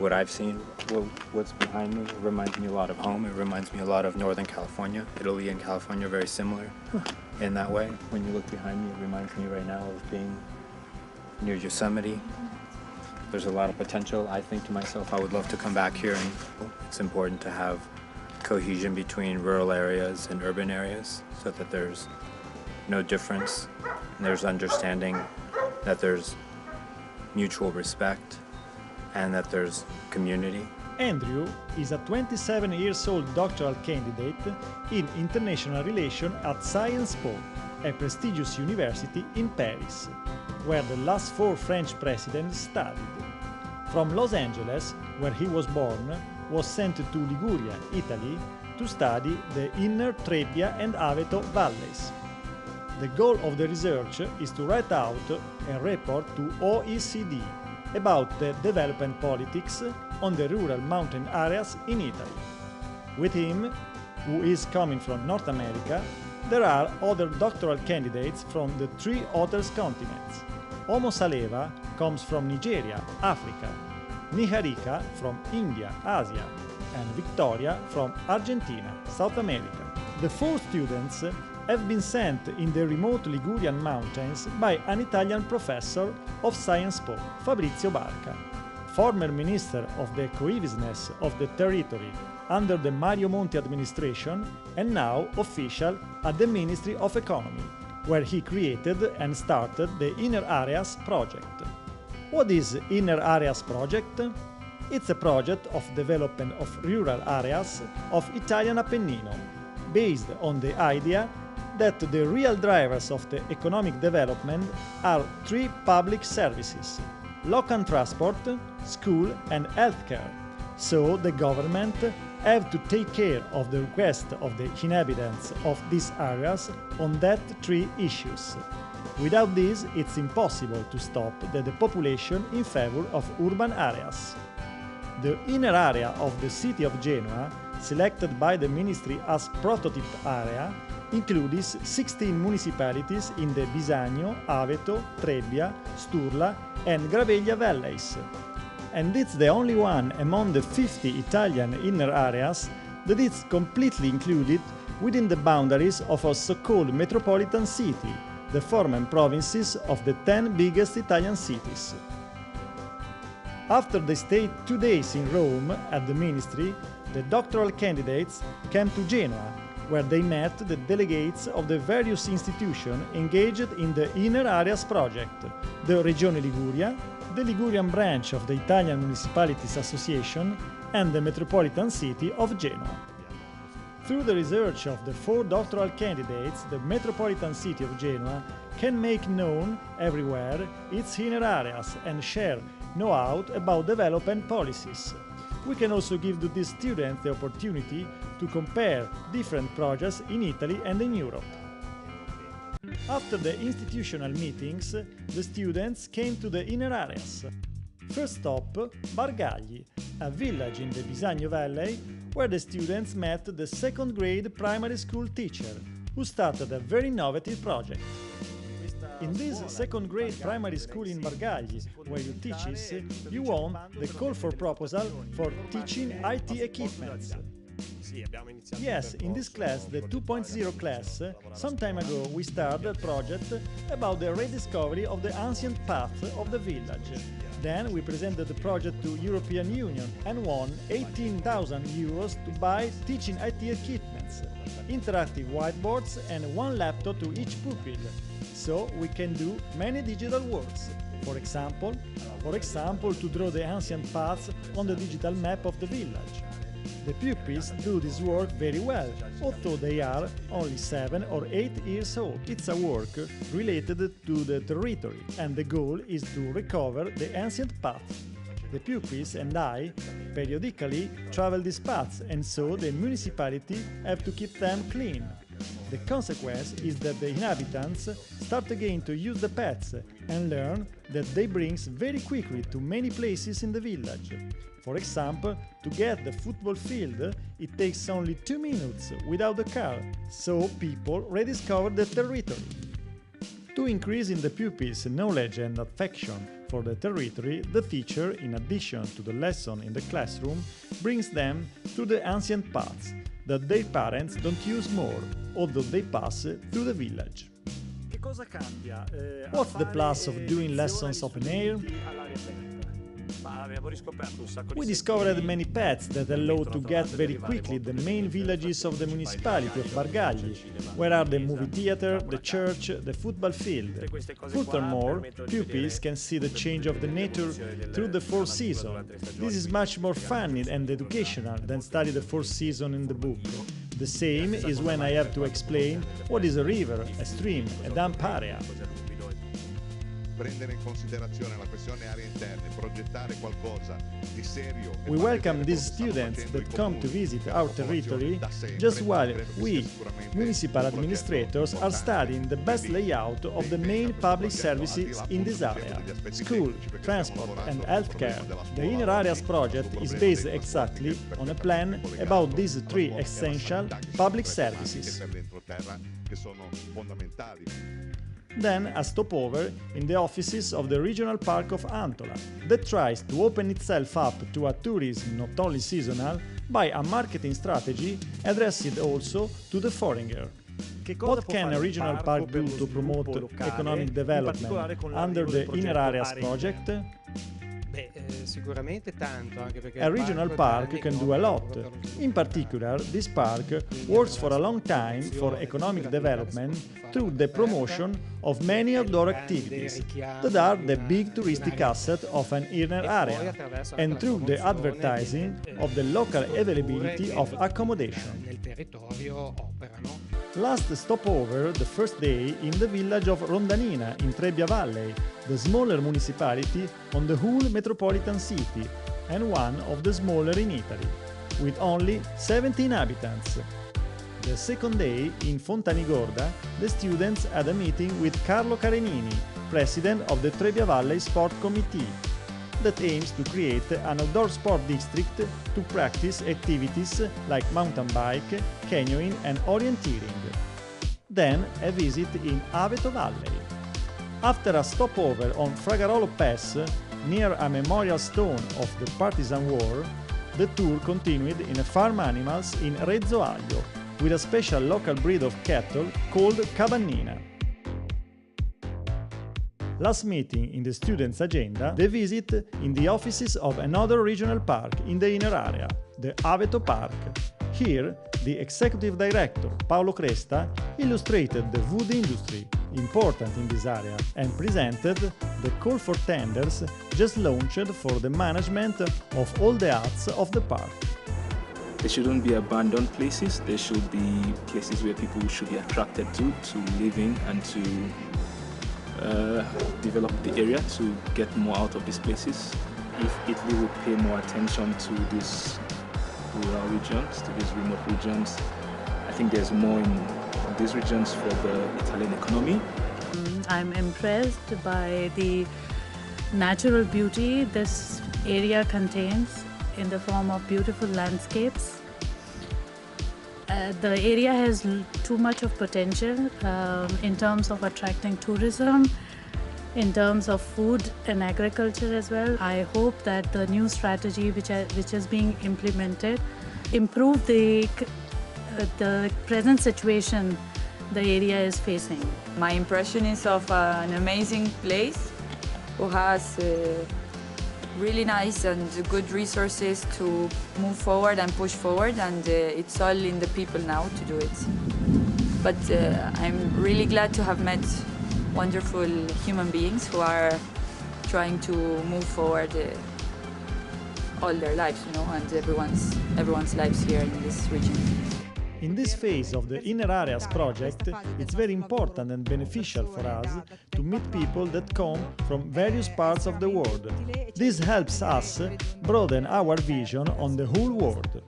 what I've seen, what's behind me, reminds me a lot of home. It reminds me a lot of Northern California. Italy and California are very similar in that way. When you look behind me, it reminds me right now of being near Yosemite. There's a lot of potential. I think to myself, I would love to come back here, and it's important to have cohesion between rural areas and urban areas so that there's no difference, and there's understanding, that there's mutual respect, and that there's community. Andrew is a 27-year-old doctoral candidate in international relations at Sciences Po, a prestigious university in Paris, where the last 4 French presidents studied. From Los Angeles, where he was born, was sent to Liguria, Italy, to study the inner Trebbia and Aveto valleys. The goal of the research is to write out a report to OECD about the development politics on the rural mountain areas in Italy. With him, who is coming from North America, there are other doctoral candidates from the 3 other continents. Homo Saleva comes from Nigeria, Africa, Niharika from India, Asia, and Victoria from Argentina, South America. The 4 students have been sent in the remote Ligurian mountains by an Italian professor of Sciences Po, Fabrizio Barca, former minister of the cohesiveness of the territory under the Mario Monti administration and now official at the Ministry of Economy, where he created and started the Inner Areas project. What is Inner Areas project? It's a project of development of rural areas of Italian Appennino, based on the idea that the real drivers of the economic development are 3 public services: local transport, school and healthcare. So the government have to take care of the request of the inhabitants of these areas on that 3 issues. Without this, it's impossible to stop the depopulation in favor of urban areas. The inner area of the city of Genoa, selected by the ministry as prototype area, includes 16 municipalities in the Bisagno, Aveto, Trebbia, Sturla and Graveglia valleys. And it's the only one among the 50 Italian inner areas that is completely included within the boundaries of a so-called metropolitan city, the former provinces of the 10 biggest Italian cities. After they stayed 2 days in Rome at the ministry, the doctoral candidates came to Genoa, where they met the delegates of the various institutions engaged in the Inner Areas project, the Regione Liguria, the Ligurian branch of the Italian Municipalities Association, and the metropolitan city of Genoa. Through the research of the 4 doctoral candidates, the metropolitan city of Genoa can make known everywhere its inner areas and share know-how about development policies. We can also give to these students the opportunity to compare different projects in Italy and in Europe. After the institutional meetings, the students came to the inner areas. First stop, Bargagli, a village in the Bisagno Valley, where the students met the 2nd grade primary school teacher, who started a very innovative project. In this 2nd grade primary school in Bargagli, where you teach, you won the call for proposal for teaching IT equipments. Yes, in this class, the 2.0 class, some time ago we started a project about the rediscovery of the ancient path of the village. Then we presented the project to European Union and won 18,000 euros to buy teaching IT equipments, interactive whiteboards and 1 laptop to each pupil. So we can do many digital works. For example, to draw the ancient paths on the digital map of the village. The pupils do this work very well, although they are only 7 or 8 years old. It's a work related to the territory, and the goal is to recover the ancient path. The pupils and I periodically travel these paths, and so the municipality have to keep them clean. The consequence is that the inhabitants start again to use the paths and learn that they bring very quickly to many places in the village. For example, to get the football field, it takes only 2 minutes without a car, so people rediscover the territory. To increase in the pupils' knowledge and affection for the territory, the teacher, in addition to the lesson in the classroom, brings them through the ancient paths that their parents don't use more, although they pass through the village. What's the plus of doing lessons open air? We discovered many paths that allow to get very quickly the main villages of the municipality of Bargagli, where are the movie theatre, the church, the football field. Furthermore, pupils can see the change of the nature through the four seasons. This is much more fun and educational than study the four seasons in the book. The same is when I have to explain what is a river, a stream, a dump area. Prendere in considerazione la questione aree interne, progettare qualcosa di serio. We welcome these students that come to visit our territory just while we, municipal administrators, are studying the best layout of the main public services in this area: school, transport and healthcare. The Inner Areas project is based exactly on a plan about these three essential public services. Then a stopover in the offices of the Regional Park of Antola, that tries to open itself up to a tourism not only seasonal, by a marketing strategy addressed also to the foreigner. What can a regional park do to promote economic development under the Inner Areas project? Sicuramente tanto, anche perché a regional park can do a lot. In particular, this park works for a long time for economic development through the promotion of many outdoor activities that are the big touristic asset of an inner area, and through the advertising of the local availability of accommodation. Last stopover the first day in the village of Rondanina in Trebbia Valley, the smaller municipality on the whole metropolitan city and one of the smaller in Italy, with only 70 inhabitants. The second day in Fontanigorda, the students had a meeting with Carlo Carenini, president of the Trebbia Valley Sport Committee, that aims to create an outdoor sport district to practice activities like mountain bike, canyoning and orienteering. Then a visit in Aveto Valley. After a stopover on Fragarolo Pass, near a memorial stone of the Partisan War, the tour continued in farm animals in Rezzo Aglio, with a special local breed of cattle called Cabannina. Last meeting in the students' agenda, the visit in the offices of another regional park in the inner area, the Aveto Park. Here, the executive director, Paolo Cresta, illustrated the wood industry, important in this area, and presented the call for tenders just launched for the management of all the arts of the park. There shouldn't be abandoned places, there should be places where people should be attracted to live in and to develop the area to get more out of these places. If Italy would pay more attention to these rural regions, to these remote regions, I think there's more in these regions for the Italian economy. I'm impressed by the natural beauty this area contains in the form of beautiful landscapes. The area has too much of potential in terms of attracting tourism, in terms of food and agriculture as well. I hope that the new strategy which is being implemented improve the present situation the area is facing. My impression is of an amazing place who has really nice and good resources to move forward and push forward, and it's all in the people now to do it. But I'm really glad to have met wonderful human beings who are trying to move forward all their lives, you know, and everyone's lives here in this region. In this phase of the Inner Areas project, it's very important and beneficial for us to meet people that come from various parts of the world. This helps us broaden our vision on the whole world.